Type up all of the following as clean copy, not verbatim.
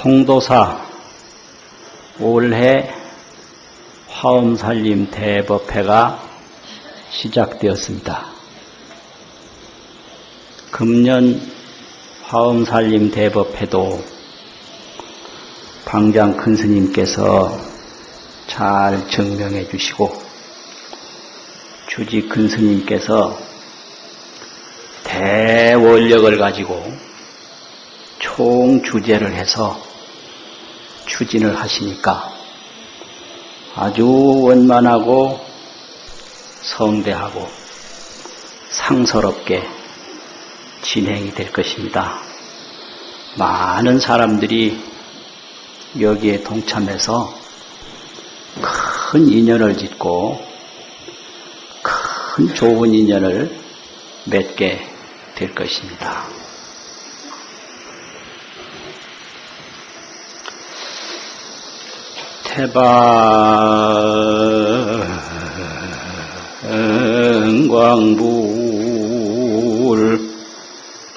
송도사 올해 화엄살림 대법회가 시작되었습니다. 금년 화엄살림 대법회도 방장 큰스님께서 잘 증명해 주시고 주지 큰스님께서 대원력을 가지고 총주제를 해서 추진을 하시니까 아주 원만하고 성대하고 상서롭게 진행이 될 것입니다. 많은 사람들이 여기에 동참해서 큰 인연을 짓고 큰 좋은 인연을 맺게 될 것입니다. 태방광불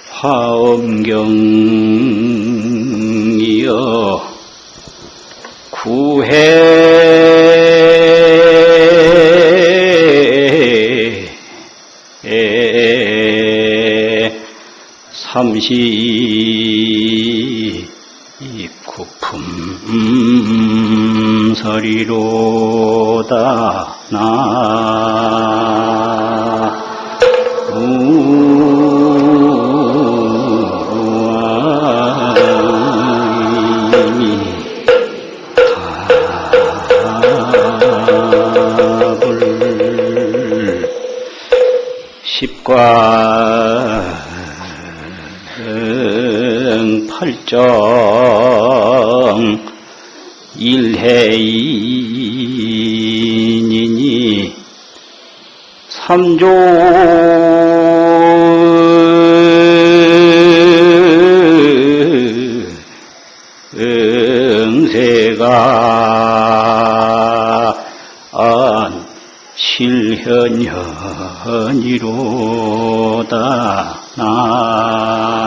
화엄경이여 구해 39품 서리로다 나 답을 십과팔정 일해이니니 삼조 응세가 실현현이로다 나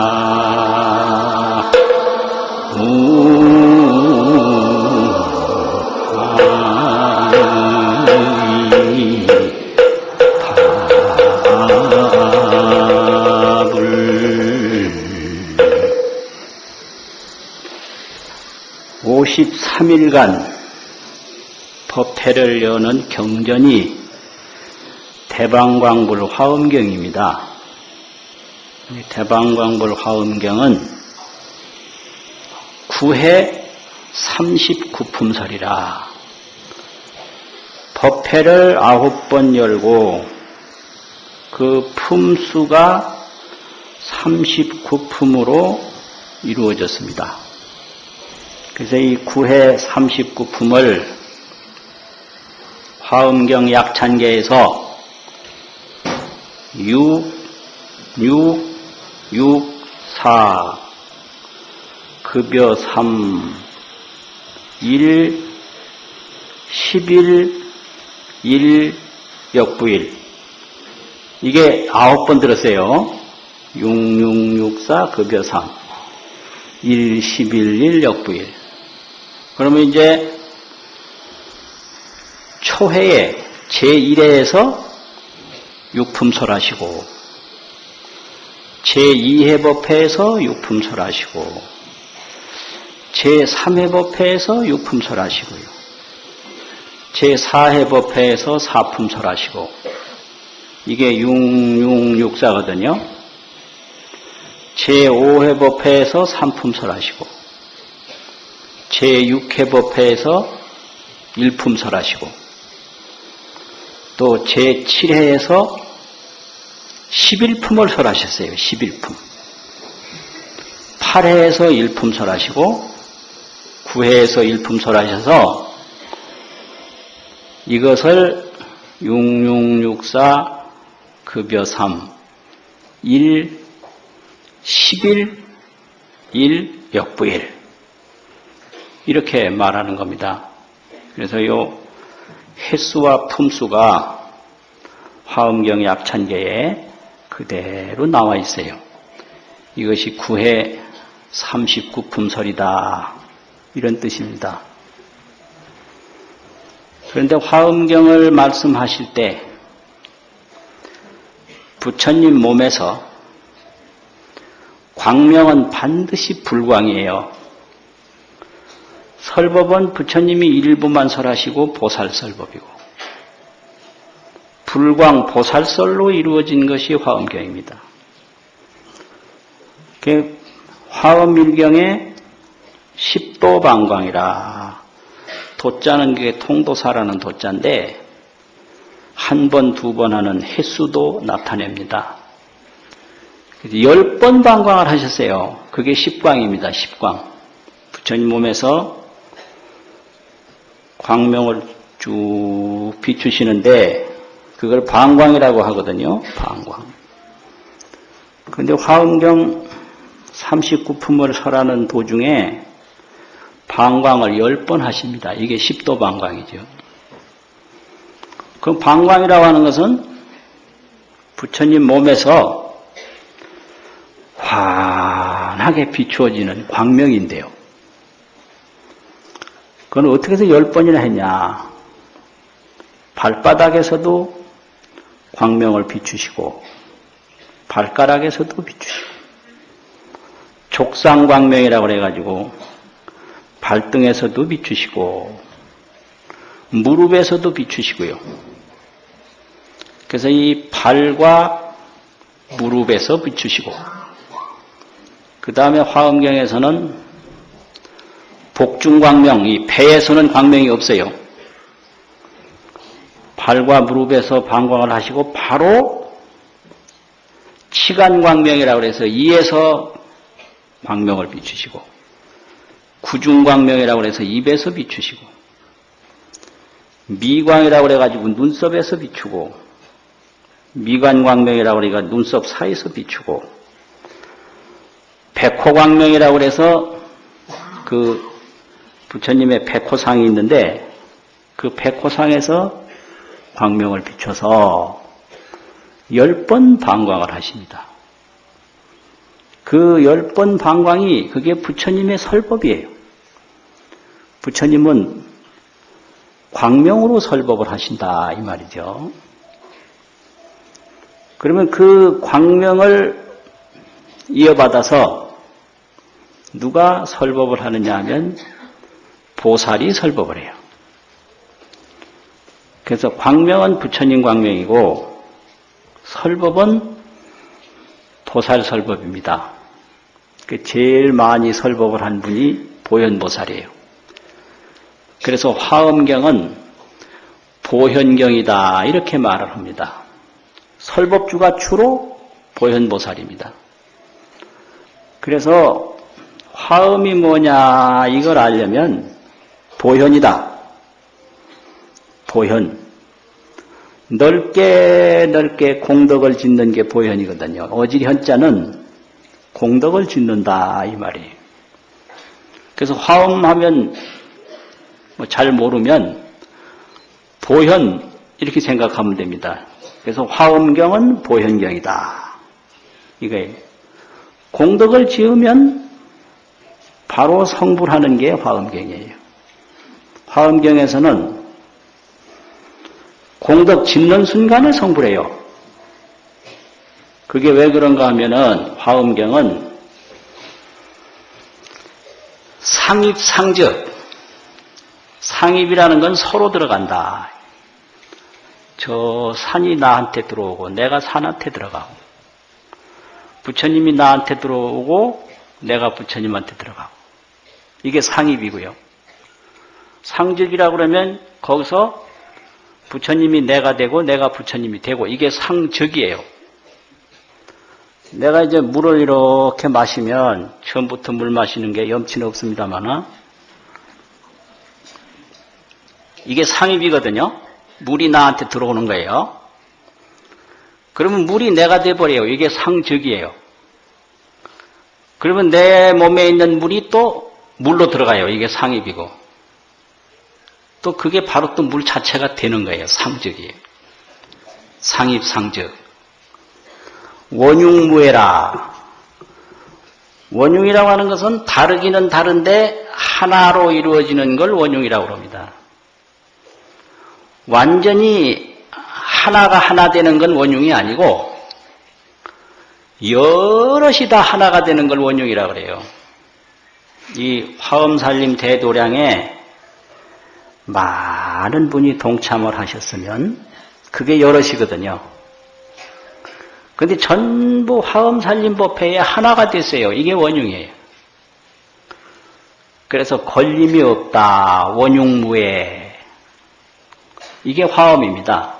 답을 53일간 법회를 여는 경전이 대방광불 화엄경입니다. 대방광불 화엄경은 9회 39품설이라 법회를 9번 열고 그 품수가 39품으로 이루어졌습니다. 그래서 이 9회 39품을 화엄경 약찬계에서 4 급여 3 1 11 1 역부일 이게 9번 들었어요. 6664 급여 3 1 11 1 역부일. 그러면 이제 초회에 제1회에서 6품설하시고 제2회 법회에서 6품설하시고 제3회 법회에서 6품설하시고요. 제4회 법회에서 4품설하시고 이게 6664거든요. 제5회 법회에서 3품설하시고 제6회 법회에서 1품설하시고 또 제7회에서 11품을 설하셨어요. 11품. 8회에서 1품 설하시고 9회에서 1품 설하셔서 이것을 6664 급여 3 1 11 1 역부일 이렇게 말하는 겁니다. 그래서 요 횟수와 품수가 화엄경 약찬계에 그대로 나와 있어요. 이것이 9회 39품설이다 이런 뜻입니다. 그런데 화엄경을 말씀하실 때 부처님 몸에서 광명은 반드시 불광이에요. 설법은 부처님이 일부만 설하시고 보살설법이고 불광 보살설로 이루어진 것이 화엄경입니다. 화엄일경의 십도방광이라 도자는 게 통도사라는 도자인데 한 번, 두 번 하는 횟수도 나타냅니다. 10번 방광을 하셨어요. 그게 십광입니다. 십광. 부처님 몸에서 광명을 쭉 비추시는데 그걸 방광이라고 하거든요. 방광. 그런데 화엄경 39품을 설하는 도중에 방광을 10번 하십니다. 이게 십도 방광이죠. 그 방광이라고 하는 것은 부처님 몸에서 환하게 비추어지는 광명인데요. 그건 어떻게 해서 10번이나 했냐. 발바닥에서도 광명을 비추시고 발가락에서도 비추시고 족상광명이라고 해가지고 발등에서도 비추시고 무릎에서도 비추시고요. 그래서 이 발과 무릎에서 비추시고 그 다음에 화엄경에서는 복중광명, 이 배에서는 광명이 없어요. 발과 무릎에서 방광을 하시고 바로 치간광명이라고 해서 이에서 광명을 비추시고 구중광명이라고 해서 입에서 비추시고 미광이라고 해가지고 눈썹에서 비추고 미간광명이라고 해서 눈썹 사이에서 비추고 백호광명이라고 해서 그 부처님의 백호상이 있는데 그 백호상에서 광명을 비춰서 10번 방광을 하십니다. 그 10번 방광이 그게 부처님의 설법이에요. 부처님은 광명으로 설법을 하신다 이 말이죠. 그러면 그 광명을 이어받아서 누가 설법을 하느냐 하면 보살이 설법을 해요. 그래서 광명은 부처님 광명이고 설법은 보살 설법입니다. 제일 많이 설법을 한 분이 보현보살이에요. 그래서 화엄경은 보현경이다 이렇게 말을 합니다. 설법주가 주로 보현보살입니다. 그래서 화엄이 뭐냐 이걸 알려면 보현이다. 보현. 넓게 넓게 공덕을 짓는 게 보현이거든요. 어질현자는 공덕을 짓는다 이 말이에요. 그래서 화엄하면 잘 모르면 보현 이렇게 생각하면 됩니다. 그래서 화엄경은 보현경이다. 이거예요. 공덕을 지으면 바로 성불하는 게 화엄경이에요. 화엄경에서는 공덕 짓는 순간에 성불해요. 그게 왜 그런가 하면은 화엄경은 상입상적, 상입이라는 건 서로 들어간다. 저 산이 나한테 들어오고 내가 산한테 들어가고 부처님이 나한테 들어오고 내가 부처님한테 들어가고 이게 상입이고요. 상적이라고 그러면 거기서 부처님이 내가 되고 내가 부처님이 되고 이게 상적이에요. 내가 이제 물을 이렇게 마시면 처음부터 물 마시는 게 염치는 없습니다만 이게 상입이거든요. 물이 나한테 들어오는 거예요. 그러면 물이 내가 돼버려요. 이게 상적이에요. 그러면 내 몸에 있는 물이 또 물로 들어가요. 이게 상입이고 또 그게 바로 또 물 자체가 되는 거예요. 상적이에요. 상입상적. 원흉무해라. 원흉이라고 하는 것은 다르기는 다른데 하나로 이루어지는 걸 원흉이라고 합니다. 완전히 하나가 하나 되는 건 원흉이 아니고 여럿이 다 하나가 되는 걸 원흉이라고 그래요. 이 화엄살림 대도량에 많은 분이 동참을 하셨으면 그게 여럿이거든요. 그런데 전부 화엄살림법회에 하나가 됐어요. 이게 원흉이에요. 그래서 걸림이 없다. 원흉무해. 이게 화엄입니다.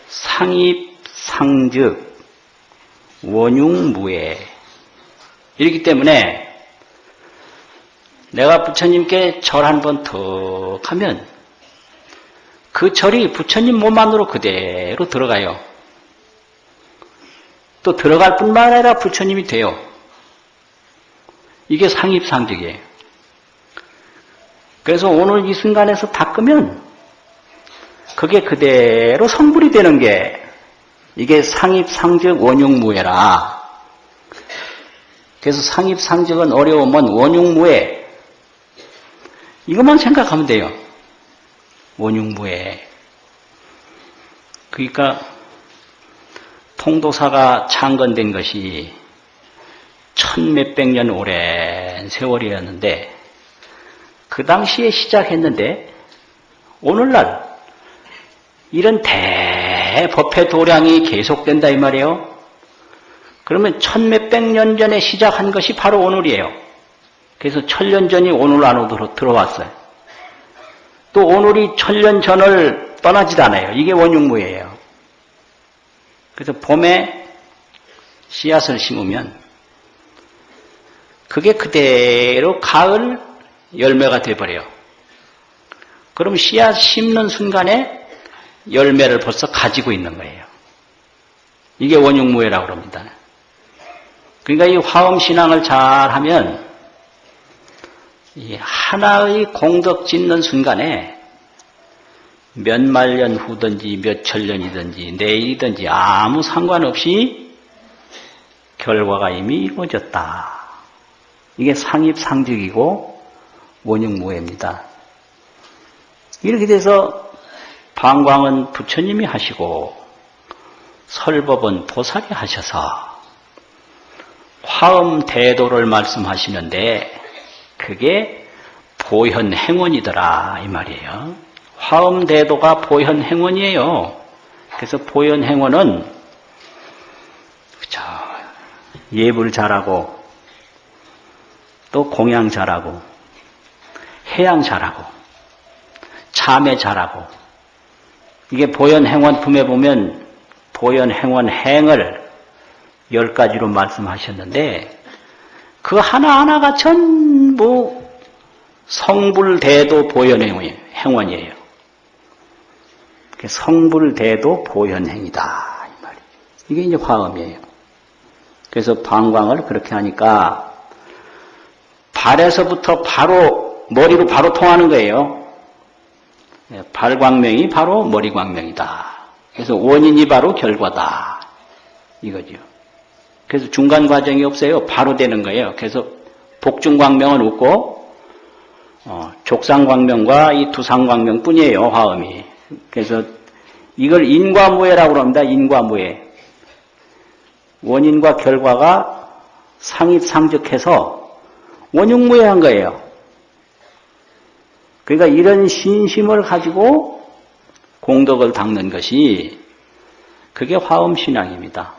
상입, 상즉, 원흉무해. 이렇기 때문에 내가 부처님께 절 한 번 턱 하면 그 절이 부처님 몸 안으로 그대로 들어가요. 또 들어갈 뿐만 아니라 부처님이 돼요. 이게 상입상직이에요. 그래서 오늘 이 순간에서 닦으면 그게 그대로 성불이 되는 게 이게 상입상직 원흉무해라. 그래서 상입상직은 어려우면 원흉무해. 이것만 생각하면 돼요. 원흉무해. 그러니까 통도사가 창건된 것이 천몇백 년 오랜 세월이었는데 그 당시에 시작했는데 오늘날 이런 대법회 도량이 계속된다 이 말이에요. 그러면 천몇백 년 전에 시작한 것이 바로 오늘이에요. 그래서 천년 전이 오늘 안으로 들어왔어요. 또 오늘이 천년 전을 떠나지도 않아요. 이게 원흉무예요. 그래서 봄에 씨앗을 심으면 그게 그대로 가을 열매가 돼버려요. 그럼 씨앗 심는 순간에 열매를 벌써 가지고 있는 거예요. 이게 원흉무예라고 합니다. 그러니까 이 화엄신앙을 잘하면 이 하나의 공덕 짓는 순간에 몇만 년 후든지 몇천 년이든지 내일이든지 아무 상관없이 결과가 이미 이루어졌다. 이게 상입상직이고 원흉무해입니다. 이렇게 돼서 방광은 부처님이 하시고 설법은 보살이 하셔서 화엄대도를 말씀하시는데 그게 보현행원이더라 이 말이에요. 화엄대도가 보현행원이에요. 그래서 보현행원은 예불 잘하고 또 공양 잘하고 해양 잘하고 참회 잘하고 이게 보현행원 품에 보면 보현행원 행을 10가지로 말씀하셨는데 그 하나하나가 전부 성불대도 보현행원이에요. 성불대도 보현행이다. 이 말이에요. 이게 이제 화엄이에요. 그래서 방광을 그렇게 하니까 발에서부터 바로 머리로 바로 통하는 거예요. 발광명이 바로 머리광명이다. 그래서 원인이 바로 결과다. 이거죠. 그래서 중간 과정이 없어요. 바로 되는 거예요. 그래서 복중광명은 없고 족상광명과 이 두상광명 뿐이에요. 화엄이. 그래서 이걸 인과무해라고 합니다. 인과무해. 원인과 결과가 상입상적해서 원흉무해한 거예요. 그러니까 이런 신심을 가지고 공덕을 닦는 것이 그게 화엄신앙입니다.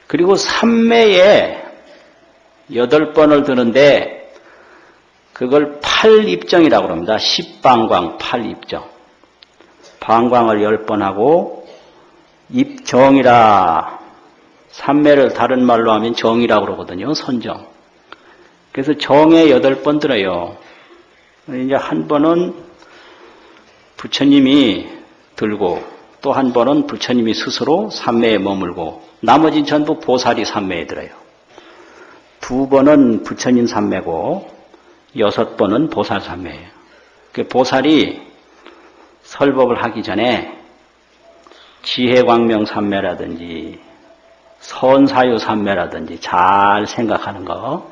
그리고 삼매에 8번을 드는데 그걸 8입정이라고 합니다. 10방광 8입정. 방광을 10번 하고 입정이라 삼매를 다른 말로 하면 정이라고 그러거든요. 선정. 그래서 정에 8번 들어요. 이제 한 번은 부처님이 들고 또 한 번은 부처님이 스스로 삼매에 머물고 나머지 전부 보살이 삼매에 들어요. 2번은 부처님 삼매고 6번은 보살 삼매예요. 보살이 설법을 하기 전에 지혜광명 삼매라든지 선사유 삼매라든지 잘 생각하는 거,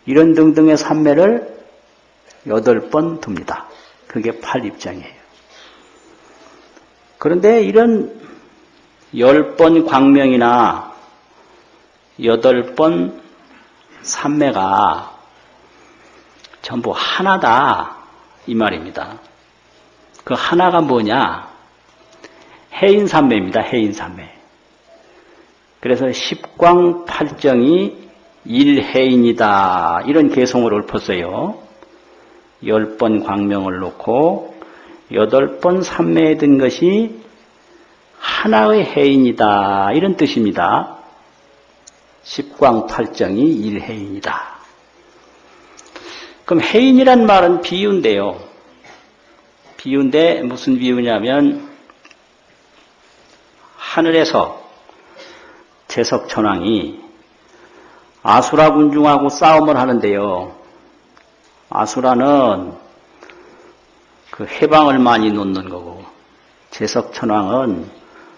이런 등등의 삼매를 8번 둡니다. 그게 8입장이에요. 그런데 이런 10번 광명이나 8번 삼매가 전부 하나다 이 말입니다. 그 하나가 뭐냐? 해인삼매입니다. 해인삼매. 그래서 십광팔정이 일해인이다 이런 개성을 읊었어요. 10번 광명을 놓고 8번 삼매에 든 것이 하나의 해인이다 이런 뜻입니다. 십광팔정이 일해인이다. 그럼 해인이란 말은 비유인데요. 비유인데 무슨 비유냐면 하늘에서 제석천왕이 아수라 군중하고 싸움을 하는데요. 아수라는 그 해방을 많이 놓는 거고 제석천왕은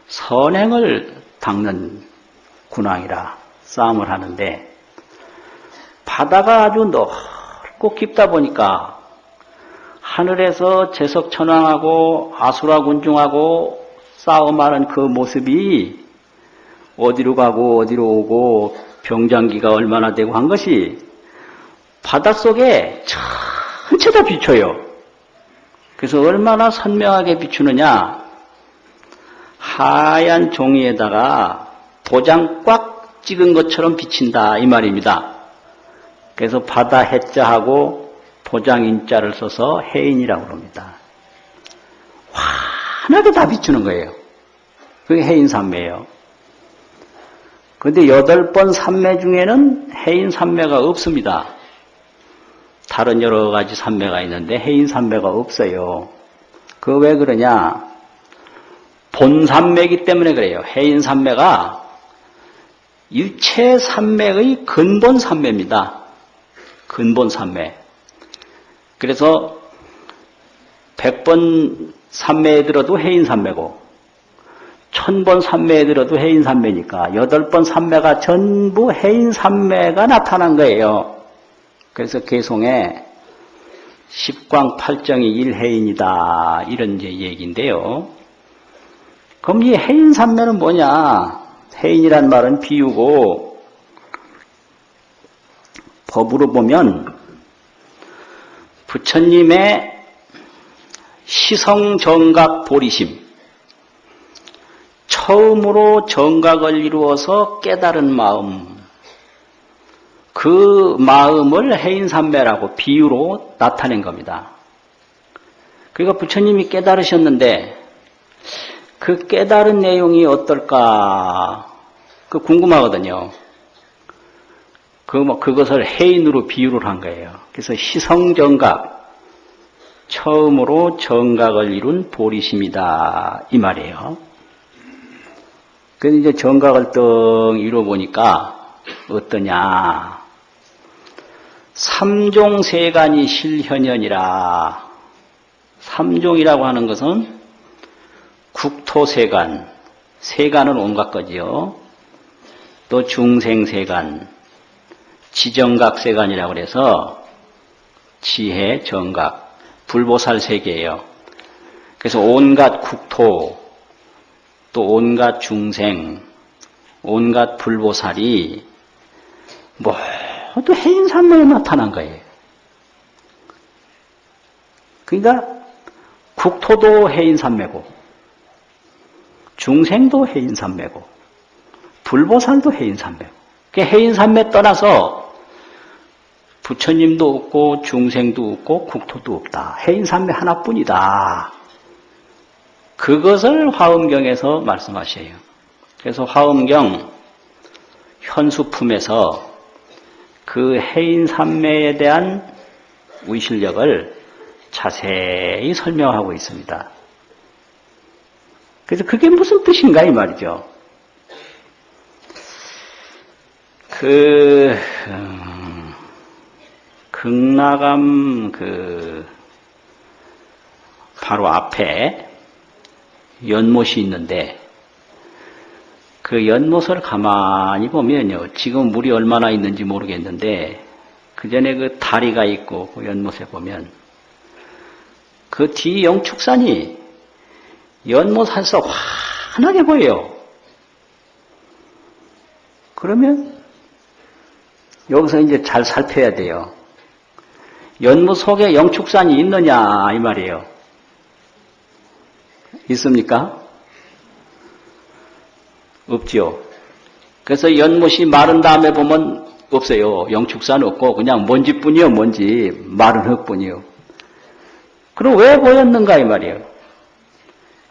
선행을 닦는 군왕이라 싸움을 하는데 바다가 아주 넓고 깊다 보니까 하늘에서 제석천왕하고 아수라 군중하고 싸움하는 그 모습이 어디로 가고 어디로 오고 병장기가 얼마나 되고 한 것이 바닷속에 전체 다 비춰요. 그래서 얼마나 선명하게 비추느냐, 하얀 종이에다가 도장 꽉 찍은 것처럼 비친다 이 말입니다. 그래서 바다 해자하고 도장 인자를 써서 해인이라고 합니다. 하나도 다 비추는 거예요. 그게 해인삼매예요. 그런데 8번 삼매 중에는 해인삼매가 없습니다. 다른 여러 가지 삼매가 있는데 해인삼매가 없어요. 그 왜 그러냐? 본삼매이기 때문에 그래요. 해인삼매가 일체삼매의 근본삼매입니다. 근본삼매. 그래서 100번 삼매에 들어도 해인삼매고 1000번 삼매에 들어도 해인삼매니까 8번 삼매가 전부 해인삼매가 나타난 거예요. 그래서 개송에 십광팔정이 일해인이다 이런 이제 얘기인데요. 그럼 이 해인삼매는 뭐냐? 해인이란 말은 비유고 법으로 보면 부처님의 시성정각 보리심, 처음으로 정각을 이루어서 깨달은 마음, 그 마음을 해인삼매라고 비유로 나타낸 겁니다. 그러니까 부처님이 깨달으셨는데 그 깨달은 내용이 어떨까? 그 궁금하거든요. 그것을 해인으로 비유를 한 거예요. 그래서 시성정각, 처음으로 정각을 이룬 보리심이다 이 말이에요. 그래서 이제 정각을 떡 이뤄보니까 어떠냐? 삼종세간이 실현현이라. 삼종이라고 하는 것은 국토세간, 세간은 온갖 거지요. 또 중생세간, 지정각세간이라고 해서 지혜, 정각, 불보살 세계예요. 그래서 온갖 국토, 또 온갖 중생, 온갖 불보살이 모두 해인삼매에 나타난 거예요. 그러니까 국토도 해인삼매고 중생도 해인삼매고 불보살도 해인삼매고 해인삼매 떠나서 부처님도 없고 중생도 없고 국토도 없다. 해인삼매 하나뿐이다. 그것을 화엄경에서 말씀하셔요. 그래서 화엄경 현수품에서 그 해인삼매에 대한 위실력을 자세히 설명하고 있습니다. 그래서 그게 무슨 뜻인가 이 말이죠. 극락암 바로 앞에 연못이 있는데 그 연못을 가만히 보면요. 지금 물이 얼마나 있는지 모르겠는데 그 전에 그 다리가 있고 그 연못에 보면 그 뒤 영축산이 연못에서 환하게 보여요. 그러면 여기서 이제 잘 살펴야 돼요. 연못 속에 영축산이 있느냐 이 말이에요. 있습니까? 없지요. 그래서 연못이 마른 다음에 보면 없어요. 영축산 없고 그냥 먼지뿐이요. 먼지. 마른 흙뿐이요. 그럼 왜 보였는가 이 말이에요.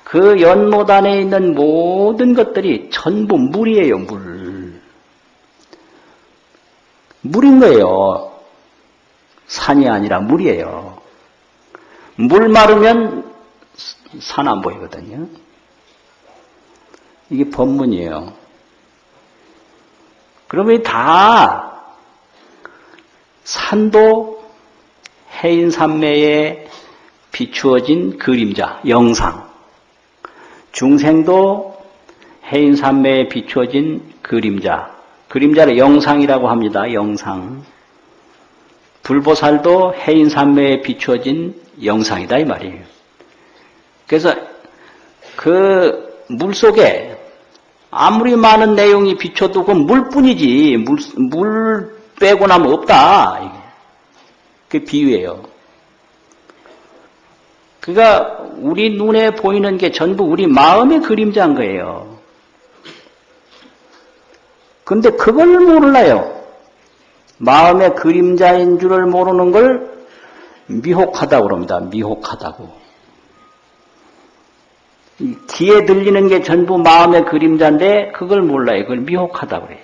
그 연못 안에 있는 모든 것들이 전부 물이에요. 물인 거예요. 산이 아니라 물이에요. 물 마르면 산 안 보이거든요. 이게 법문이에요. 그러면 다 산도 해인산매에 비추어진 그림자, 영상. 중생도 해인산매에 비추어진 그림자. 그림자를 영상이라고 합니다. 영상. 불보살도 해인산매에 비추어진 영상이다 이 말이에요. 그래서 그 물속에 아무리 많은 내용이 비춰도 그 물뿐이지 물 빼고 나면 없다. 그게 비유예요. 그러니까 우리 눈에 보이는 게 전부 우리 마음의 그림자인 거예요. 그런데 그걸 몰라요. 마음의 그림자인 줄을 모르는 걸 미혹하다고 그럽니다. 미혹하다고. 귀에 들리는 게 전부 마음의 그림자인데 그걸 몰라요. 그걸 미혹하다고 그래요.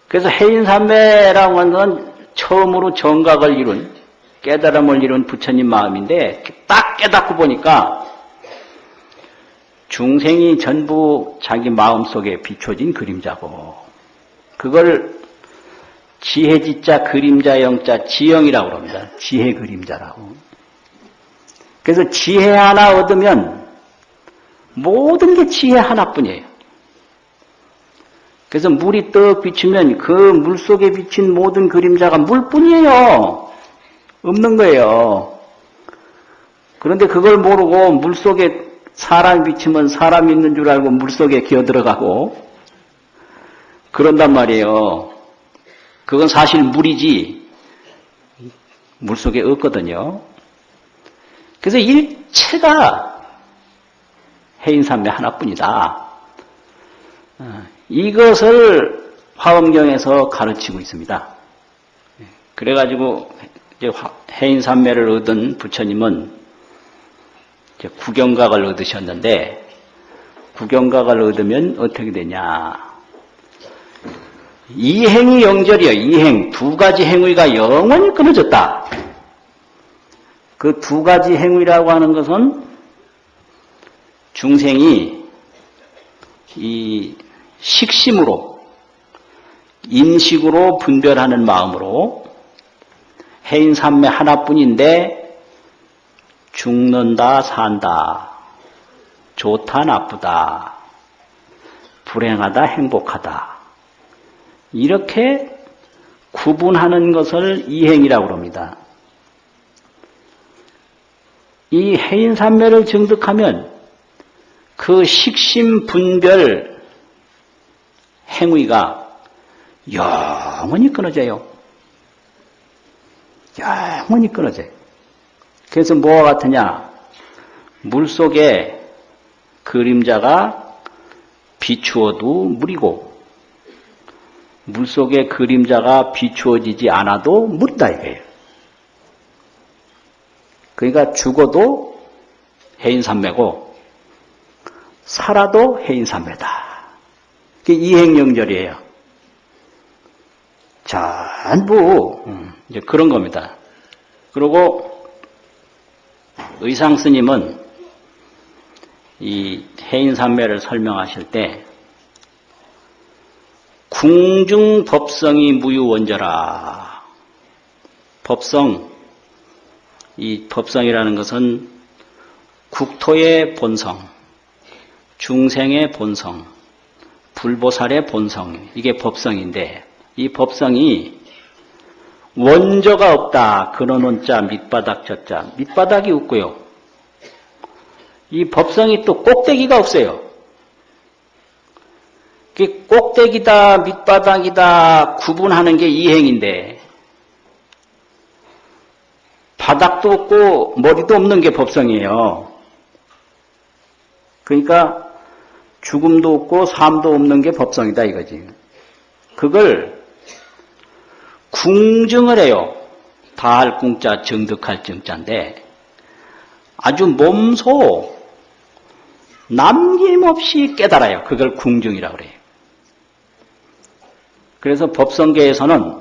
그래서 해인산매라고 하는 건 처음으로 정각을 이룬, 깨달음을 이룬 부처님 마음인데 딱 깨닫고 보니까 중생이 전부 자기 마음속에 비춰진 그림자고 그걸 지혜지자 그림자 영자 지영이라고 합니다. 지혜 그림자라고. 그래서 지혜 하나 얻으면 모든 게 지혜 하나뿐이에요. 그래서 물이 떡 비추면 그 물 속에 비친 모든 그림자가 물뿐이에요. 없는 거예요. 그런데 그걸 모르고 물 속에 사람이 비치면 사람이 있는 줄 알고 물 속에 기어 들어가고 그런단 말이에요. 그건 사실 물이지 물 속에 없거든요. 그래서 일체가 해인산매 하나뿐이다. 이것을 화엄경에서 가르치고 있습니다. 그래가지고 해인산매를 얻은 부처님은 구경각을 얻으셨는데 구경각을 얻으면 어떻게 되냐. 이행이 영절이요. 이행. 두 가지 행위가 영원히 끊어졌다. 그 두 가지 행위라고 하는 것은 중생이 이 식심으로, 인식으로 분별하는 마음으로 해인산매 하나뿐인데 죽는다, 산다, 좋다, 나쁘다, 불행하다, 행복하다 이렇게 구분하는 것을 이행이라고 합니다. 이 해인산매를 증득하면 그 식심 분별 행위가 영원히 끊어져요. 영원히 끊어져요. 그래서 뭐와 같으냐? 물속에 그림자가 비추어도 물이고 물속에 그림자가 비추어지지 않아도 물이다 이거예요. 그러니까 죽어도 해인산매고 살아도 해인산매다. 그게 이행영절이에요. 전부 이제 그런 겁니다. 그리고 의상 스님은 이 해인산매를 설명하실 때 궁중 법성이 무유원저라. 법성, 이 법성이라는 것은 국토의 본성, 중생의 본성, 불보살의 본성, 이게 법성인데 이 법성이 원조가 없다. 근원은 자, 밑바닥 저자. 밑바닥이 없고요. 이 법성이 또 꼭대기가 없어요. 꼭대기다, 밑바닥이다 구분하는 게 이행인데 바닥도 없고 머리도 없는 게 법성이에요. 그러니까 죽음도 없고 삶도 없는 게 법성이다 이거지. 그걸 궁증을 해요. 다할 궁자, 정득할 정자인데 아주 몸소 남김없이 깨달아요. 그걸 궁증이라고 그래요. 그래서 법성계에서는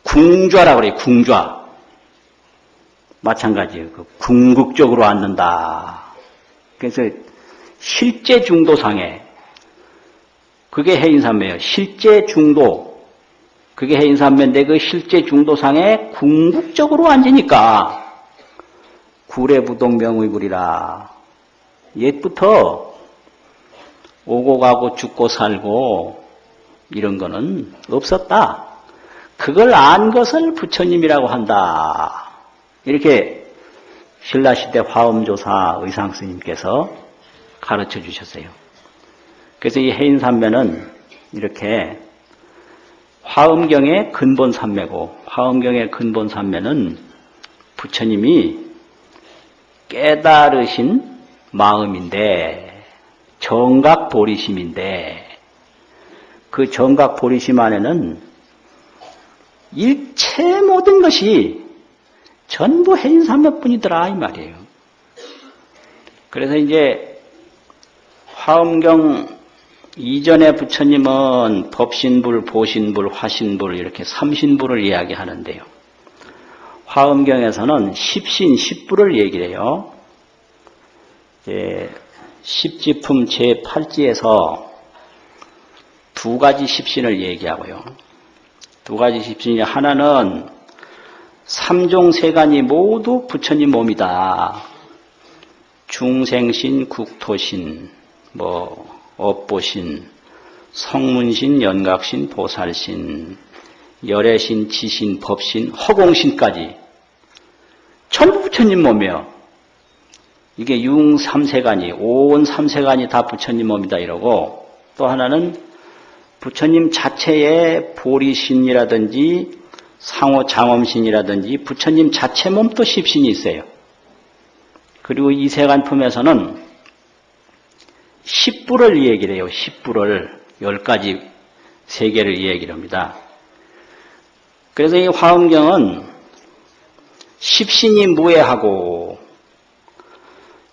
궁좌라고 그래요. 궁좌. 마찬가지예요. 그 궁극적으로 앉는다. 그래서 실제 중도상에 그게 해인삼매예요. 실제 중도. 그게 해인삼매인데 그 실제 중도상에 궁극적으로 앉으니까 구례부동명의불이라. 옛부터 오고 가고 죽고 살고 이런 거는 없었다. 그걸 안 것을 부처님이라고 한다. 이렇게 신라시대 화엄조사 의상스님께서 가르쳐 주셨어요. 그래서 이 해인삼매는 이렇게 화엄경의 근본삼매고 화엄경의 근본삼매는 부처님이 깨달으신 마음인데 정각보리심인데 그 정각보리심 안에는 일체 모든 것이 전부 해인삼매뿐이더라 이 말이에요. 그래서 이제 화엄경 이전에 부처님은 법신불, 보신불, 화신불 이렇게 삼신불을 이야기하는데요. 화엄경에서는 십신, 십불을 얘기를 해요. 십지품 제8지에서 두 가지 십신을 얘기하고요. 두 가지 십신이 하나는 삼종세간이 모두 부처님 몸이다. 중생신, 국토신, 업보신, 성문신, 연각신, 보살신, 열애신, 지신, 법신, 허공신까지 전부 부처님 몸이에요. 이게 융삼세간이, 온 삼세간이 다 부처님 몸이다 이러고 또 하나는 부처님 자체의 보리신이라든지 상호 장엄신이라든지 부처님 자체 몸도 십신이 있어요. 그리고 이 세간품에서는 십불을 얘기를 해요. 십불을 10가지 세계를 얘기를 합니다. 그래서 이 화엄경은 십신이 무해하고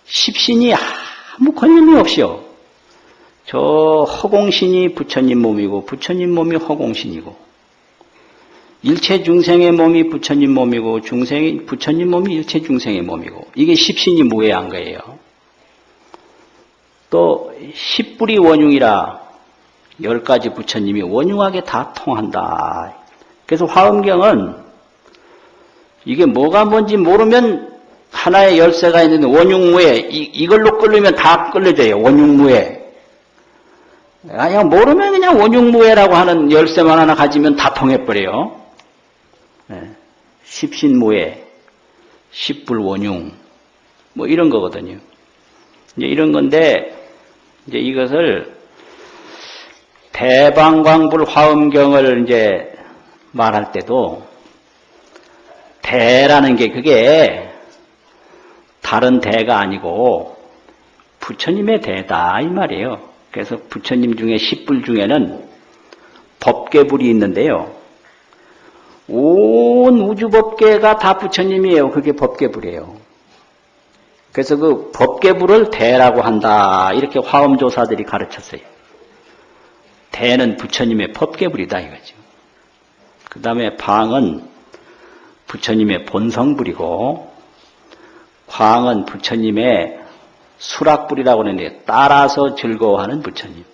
십신이 아무 관련이 없이요. 저 허공신이 부처님 몸이고 부처님 몸이 허공신이고 일체 중생의 몸이 부처님 몸이고 부처님 몸이 일체 중생의 몸이고 이게 십신이 무해한 거예요. 또 십불이 원흉이라 10가지 부처님이 원흉하게 다 통한다. 그래서 화엄경은 이게 뭐가 뭔지 모르면 하나의 열쇠가 있는데 원흉무해 이걸로 끌리면 다 끌려져요. 원흉무해. 그냥 모르면 그냥 원흉무해라고 하는 열쇠만 하나 가지면 다 통해버려요. 십신무해, 십불원흉 이런 거거든요. 이제 이런 건데 이제 이것을 대방광불 화엄경을 이제 말할 때도 대라는 게 그게 다른 대가 아니고 부처님의 대다 이 말이에요. 그래서 부처님 중에 십불 중에는 법계불이 있는데요. 온 우주법계가 다 부처님이에요. 그게 법계불이에요. 그래서 그 법계불을 대라고 한다. 이렇게 화엄조사들이 가르쳤어요. 대는 부처님의 법계불이다 이거죠. 그 다음에 방은 부처님의 본성불이고 광은 부처님의 수락불이라고 하는데 따라서 즐거워하는 부처님.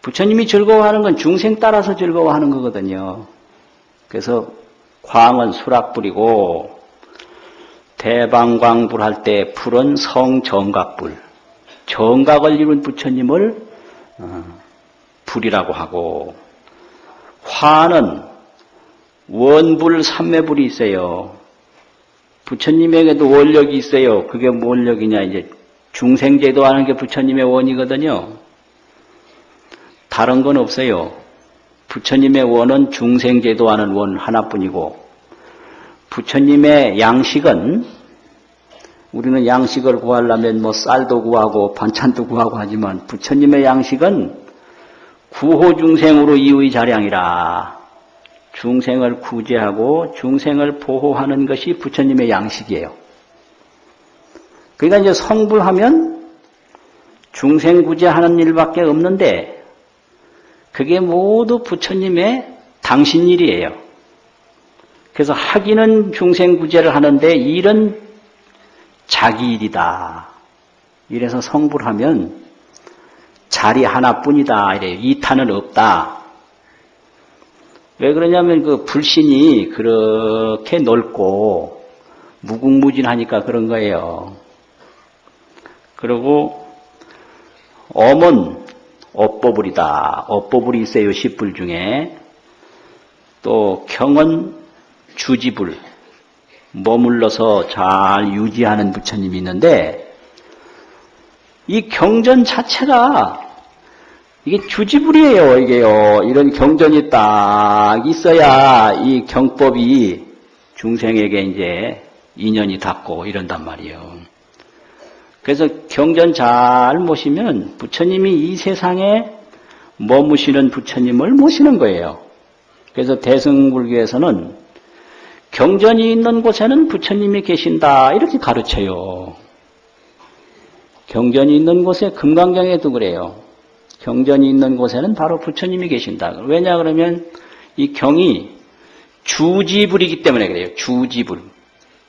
부처님이 즐거워하는 건 중생 따라서 즐거워하는 거거든요. 그래서 광은 수락불이고 대방광불 할 때 불은 성정각불. 정각을 이룬 부처님을 불이라고 하고, 화는 원불 삼매불이 있어요. 부처님에게도 원력이 있어요. 그게 뭔 원력이냐, 이제 중생제도 하는 게 부처님의 원이거든요. 다른 건 없어요. 부처님의 원은 중생제도 하는 원 하나뿐이고, 부처님의 양식은, 우리는 양식을 구하려면 뭐 쌀도 구하고 반찬도 구하고 하지만, 부처님의 양식은 구호중생으로 이의 자량이라. 중생을 구제하고 중생을 보호하는 것이 부처님의 양식이에요. 그러니까 이제 성불하면 중생 구제하는 일밖에 없는데, 그게 모두 부처님의 당신 일이에요. 그래서 하기는 중생 구제를 하는데 일은 자기 일이다. 이래서 성불하면 자리 하나뿐이다. 이래요. 이타는 없다. 왜 그러냐면 그 불신이 그렇게 넓고 무궁무진하니까 그런 거예요. 그리고 엄은 업보불이다. 업보불이 있어요. 십불 중에. 또 경은 주지불. 머물러서 잘 유지하는 부처님이 있는데, 이 경전 자체가 이게 주지불이에요. 이게요. 이런 경전이 딱 있어야 이 경법이 중생에게 이제 인연이 닿고 이런단 말이에요. 그래서 경전 잘 모시면 부처님이 이 세상에 머무시는 부처님을 모시는 거예요. 그래서 대승불교에서는 경전이 있는 곳에는 부처님이 계신다 이렇게 가르쳐요. 경전이 있는 곳에, 금강경에도 그래요. 경전이 있는 곳에는 바로 부처님이 계신다. 왜냐 그러면 이 경이 주지불이기 때문에 그래요. 주지불.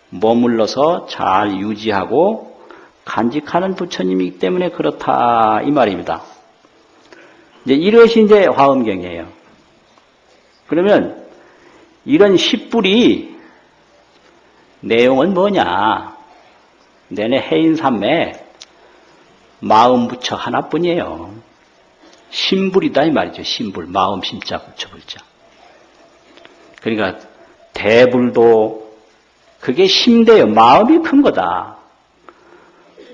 머물러서 잘 유지하고 간직하는 부처님이기 때문에 그렇다 이 말입니다. 이제 이것이 이제 화엄경이에요. 그러면 이런 십불이 내용은 뭐냐? 내내 해인삼매 마음 부처 하나뿐이에요. 심불이다 이 말이죠. 심불. 마음 심자 부처 불자. 그러니까 대불도 그게 심대요. 마음이 큰 거다.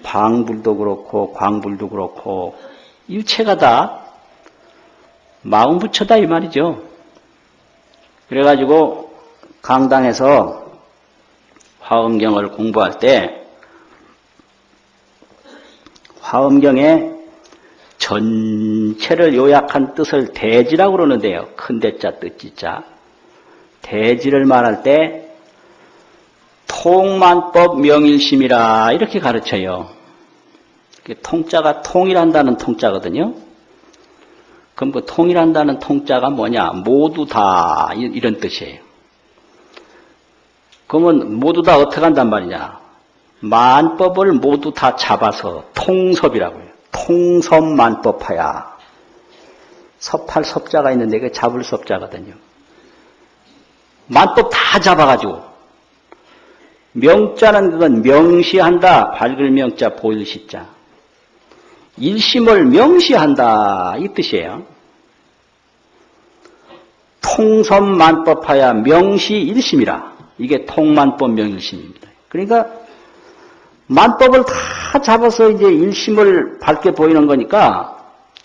방불도 그렇고 광불도 그렇고 일체가 다 마음 부처다 이 말이죠. 그래가지고 강당에서 화엄경을 공부할 때 화엄경의 전체를 요약한 뜻을 대지라고 그러는데요. 큰 대자 뜻지자. 대지를 말할 때 통만법 명일심이라 이렇게 가르쳐요. 통자가 통일한다는 통자거든요. 그럼 그 통일한다는 통자가 뭐냐? 모두 다 이런 뜻이에요. 그러면 모두 다 어떻게 한단 말이냐? 만법을 모두 다 잡아서 통섭이라고 해요. 통섭만법하야. 섭할 섭자가 있는데 그게 잡을 섭자거든요. 만법 다 잡아가지고 명자는 그건 명시한다. 밝을 명자 보일 시자. 일심을 명시한다 이 뜻이에요. 통섭만법하야 명시 일심이라. 이게 통만법 명일심입니다. 그러니까 만법을 다 잡아서 이제 일심을 밝게 보이는 거니까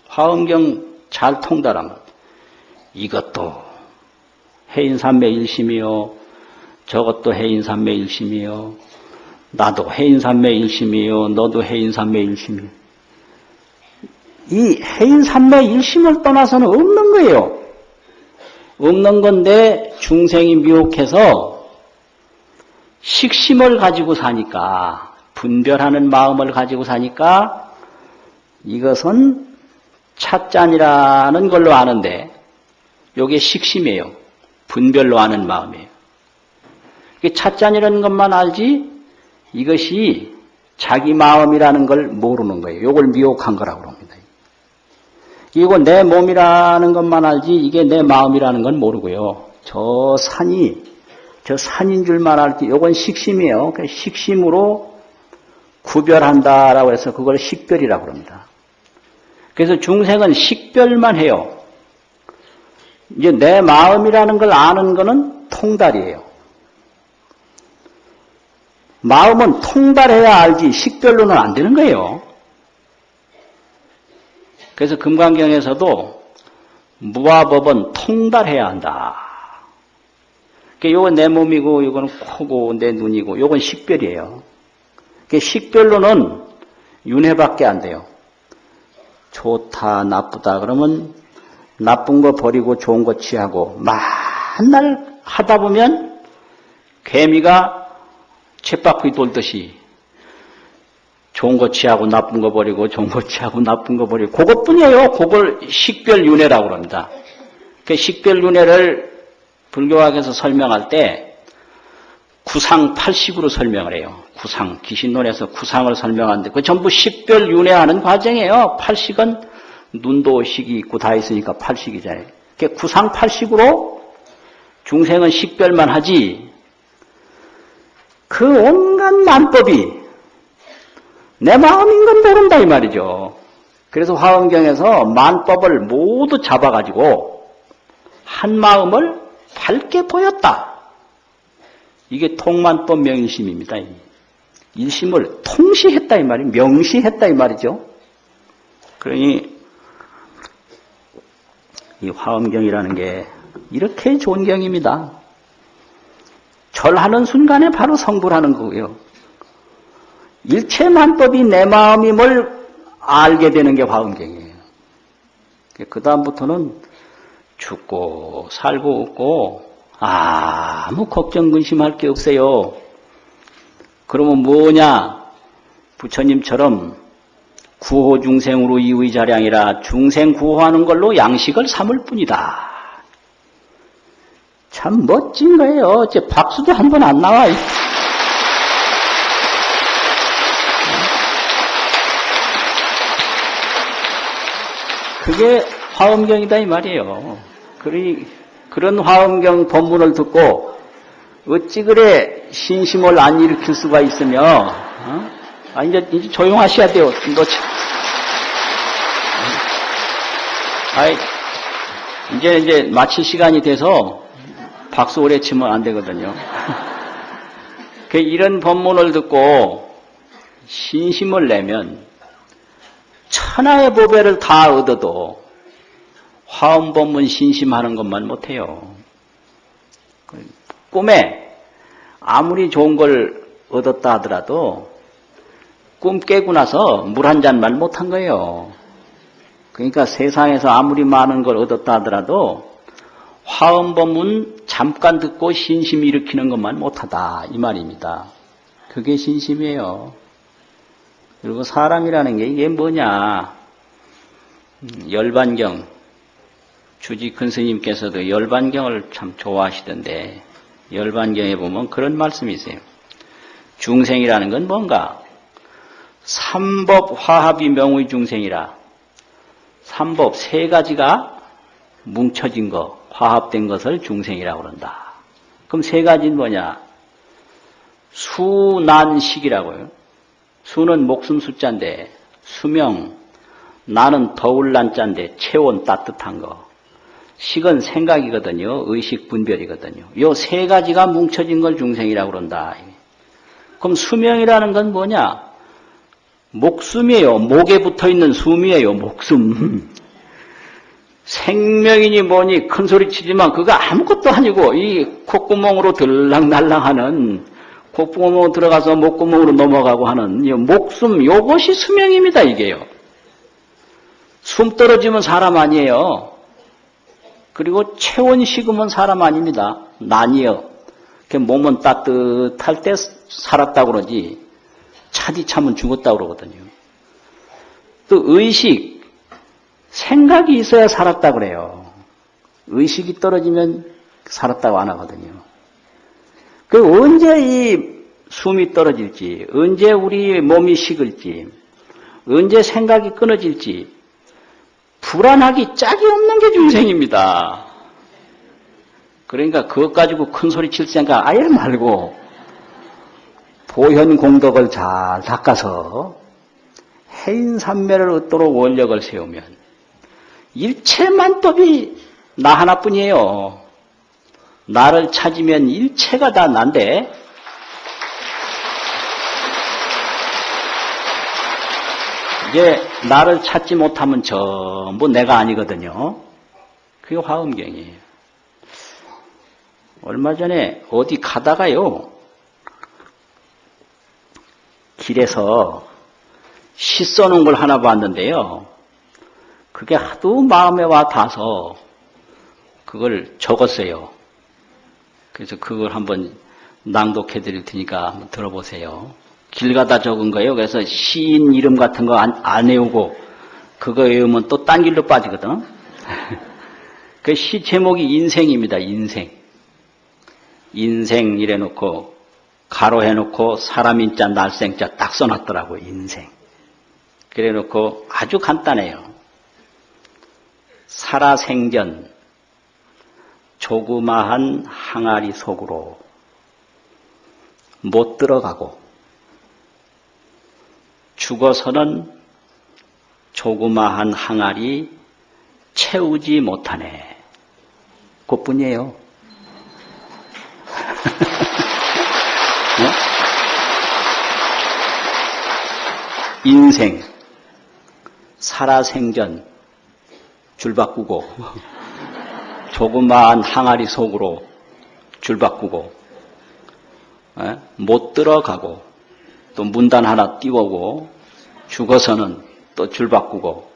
화엄경 잘 통달하면 이것도 해인삼매 일심이요, 저것도 해인삼매 일심이요, 나도 해인삼매 일심이요, 너도 해인삼매 일심이요. 이 해인삼매 일심을 떠나서는 없는 거예요. 없는 건데 중생이 미혹해서 식심을 가지고 사니까, 분별하는 마음을 가지고 사니까 이것은 찻잔이라는 걸로 아는데 이게 식심이에요. 분별로 아는 마음이에요. 찻잔이라는 것만 알지 이것이 자기 마음이라는 걸 모르는 거예요. 이걸 미혹한 거라고 합니다. 이거 내 몸이라는 것만 알지 이게 내 마음이라는 건 모르고요. 저 산인 줄만 알지 이건 식심이에요. 식심으로 구별한다라고 해서 그걸 식별이라고 합니다. 그래서 중생은 식별만 해요. 이제 내 마음이라는 걸 아는 거는 통달이에요. 마음은 통달해야 알지 식별로는 안 되는 거예요. 그래서 금강경에서도 무아법은 통달해야 한다. 요건 내 몸이고 요건 코고 내 눈이고 요건 식별이에요. 식별로는 윤회밖에 안 돼요. 좋다 나쁘다 그러면 나쁜 거 버리고 좋은 거 취하고 만날 하다 보면 개미가 쳇바퀴 돌듯이 좋은 거 취하고 나쁜 거 버리고 좋은 거 취하고 나쁜 거 버리고 그것뿐이에요. 그걸 식별윤회라고 합니다. 그 식별윤회를 불교학에서 설명할 때 구상팔식으로 설명을 해요. 구상, 귀신론에서 구상을 설명하는데 그 전부 식별윤회하는 과정이에요. 팔식은 눈도 식이 있고 다 있으니까 팔식이잖아요. 구상팔식으로 중생은 식별만 하지 그 온갖 만법이 내 마음인 건 모른다 이 말이죠. 그래서 화엄경에서 만법을 모두 잡아가지고 한 마음을 밝게 보였다. 이게 통만법 명심입니다. 일심을 통시했다 이 말이 명시했다 이 말이죠. 그러니 이 화엄경이라는 게 이렇게 좋은 경입니다. 절하는 순간에 바로 성불하는 거고요. 일체만법이 내 마음임을 알게 되는 게 화엄경이에요. 그 다음부터는 죽고 살고 없고 아무 걱정 근심할 게 없어요. 그러면 뭐냐? 부처님처럼 구호중생으로 이의자량이라 중생 구호하는 걸로 양식을 삼을 뿐이다. 참 멋진 거예요. 제 박수도 한 번 안 나와. 그게 화엄경이다 이 말이에요. 그런 화엄경 본문을 듣고 어찌 그래 신심을 안 일으킬 수가 있으며 이제 조용하셔야 돼요. 이제 마칠 시간이 돼서 박수 오래 치면 안 되거든요. 이런 법문을 듣고 신심을 내면 천하의 보배를 다 얻어도 화엄법문 신심하는 것만 못해요. 꿈에 아무리 좋은 걸 얻었다 하더라도 꿈 깨고 나서 물 한 잔만 못한 거예요. 그러니까 세상에서 아무리 많은 걸 얻었다 하더라도 화엄법문 잠깐 듣고 신심 일으키는 것만 못하다 이 말입니다. 그게 신심이에요. 그리고 사람이라는 게 이게 뭐냐? 열반경 주지 큰 스님께서도 열반경을 참 좋아하시던데 열반경에 보면 그런 말씀이 있어요. 중생이라는 건 뭔가? 삼법 화합이 명의 중생이라. 삼법 세 가지가 뭉쳐진 거, 화합된 것을 중생이라고 그런다. 그럼 세 가지는 뭐냐? 수난식이라고요. 수는 목숨 숫자인데 수명, 나는 더울 난자인데 체온 따뜻한 거. 식은 생각이거든요. 의식 분별이거든요. 요 세 가지가 뭉쳐진 걸 중생이라고 그런다. 그럼 수명이라는 건 뭐냐? 목숨이에요. 목에 붙어있는 숨이에요. 목숨. 생명이니 뭐니 큰 소리 치지만 그거 아무것도 아니고 이 콧구멍으로 들락날락하는 콧구멍으로 들어가서 목구멍으로 넘어가고 하는 이 목숨 요것이 수명입니다. 이게요. 숨 떨어지면 사람 아니에요. 그리고 체온 식으면 사람 아닙니다. 난이요. 몸은 따뜻할 때 살았다고 그러지 차디차면 죽었다고 그러거든요. 또 의식, 생각이 있어야 살았다고 그래요. 의식이 떨어지면 살았다고 안 하거든요. 그 언제 이 숨이 떨어질지, 언제 우리 몸이 식을지, 언제 생각이 끊어질지 불안하기 짝이 없는 게 중생입니다. 그러니까 그것 가지고 큰 소리 칠 생각 아예 말고 보현 공덕을 잘 닦아서 해인산매를 얻도록 원력을 세우면 일체 만법이 나 하나뿐이에요. 나를 찾으면 일체가 다 난데 이제 나를 찾지 못하면 전부 내가 아니거든요. 그게 화엄경이에요. 얼마 전에 어디 가다가요, 길에서 시 써놓은 걸 하나 봤는데요. 그게 하도 마음에 와 닿아서 그걸 적었어요. 그래서 그걸 한번 낭독해 드릴 테니까 한번 들어보세요. 길 가다 적은 거예요. 그래서 시인 이름 같은 거 안 외우고 그거 외우면 또 딴 길로 빠지거든. 그 시 제목이 인생입니다. 인생. 인생 이래 놓고 가로 해놓고 사람 인자 날생자 딱 써놨더라고요. 인생. 그래 놓고 아주 간단해요. 살아생전 조그마한 항아리 속으로 못 들어가고 죽어서는 조그마한 항아리 채우지 못하네. 그뿐이에요. 네? 인생, 살아생전 줄 바꾸고 조그마한 항아리 속으로 줄 바꾸고 못 들어가고 또 문단 하나 띄우고 죽어서는 또 줄 바꾸고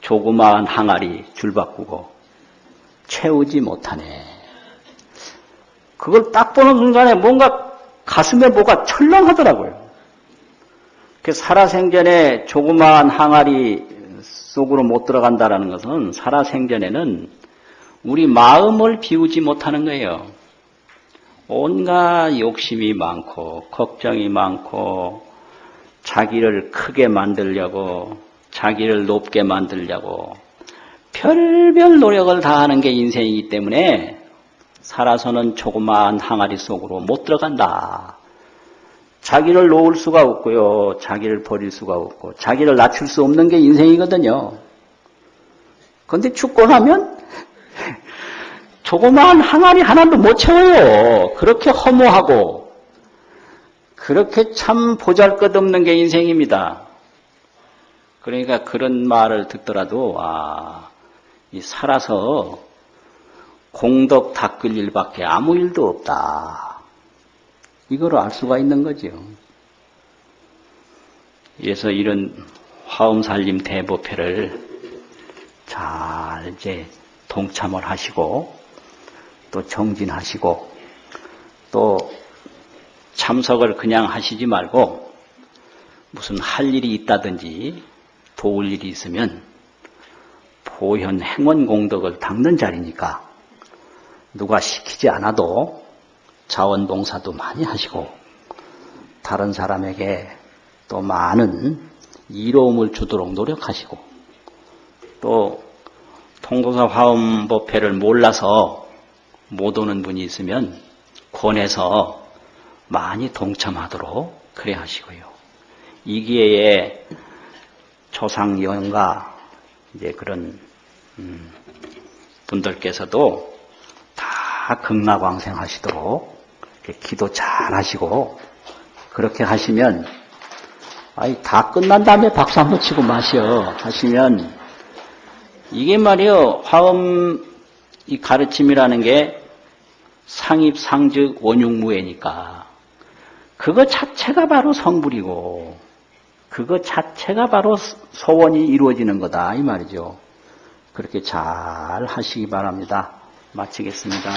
조그마한 항아리 줄 바꾸고 채우지 못하네. 그걸 딱 보는 순간에 뭔가 가슴에 뭐가 철렁하더라고요. 그 살아생전에 조그마한 항아리 속으로 못 들어간다라는 것은 살아생전에는 우리 마음을 비우지 못하는 거예요. 온갖 욕심이 많고 걱정이 많고 자기를 크게 만들려고 자기를 높게 만들려고 별별 노력을 다하는 게 인생이기 때문에 살아서는 조그마한 항아리 속으로 못 들어간다. 자기를 놓을 수가 없고요. 자기를 버릴 수가 없고 자기를 낮출 수 없는 게 인생이거든요. 그런데 죽고 나면 조그마한 항아리 하나도 못 채워요. 그렇게 허무하고 그렇게 참 보잘것없는 게 인생입니다. 그러니까 그런 말을 듣더라도 이 살아서 공덕 닦을 일밖에 아무 일도 없다. 이걸 알 수가 있는 거죠. 그래서 이런 화엄살림 대법회를 잘 이제 동참을 하시고 또 정진하시고 또 참석을 그냥 하시지 말고 무슨 할 일이 있다든지 도울 일이 있으면 보현 행원 공덕을 닦는 자리니까 누가 시키지 않아도 자원봉사도 많이 하시고 다른 사람에게 또 많은 이로움을 주도록 노력하시고 또 통도사 화엄법회를 몰라서 못 오는 분이 있으면 권해서 많이 동참하도록 그래 하시고요. 이 기회에 조상영가 이제 그런 분들께서도 다 극락왕생하시도록 기도 잘 하시고 그렇게 하시면 다 끝난 다음에 박수 한번 치고 마셔 하시면 이게 말이요 화엄 이 가르침이라는 게 상입상즉 원육무예니까 그거 자체가 바로 성불이고 그거 자체가 바로 소원이 이루어지는 거다 이 말이죠. 그렇게 잘 하시기 바랍니다. 마치겠습니다.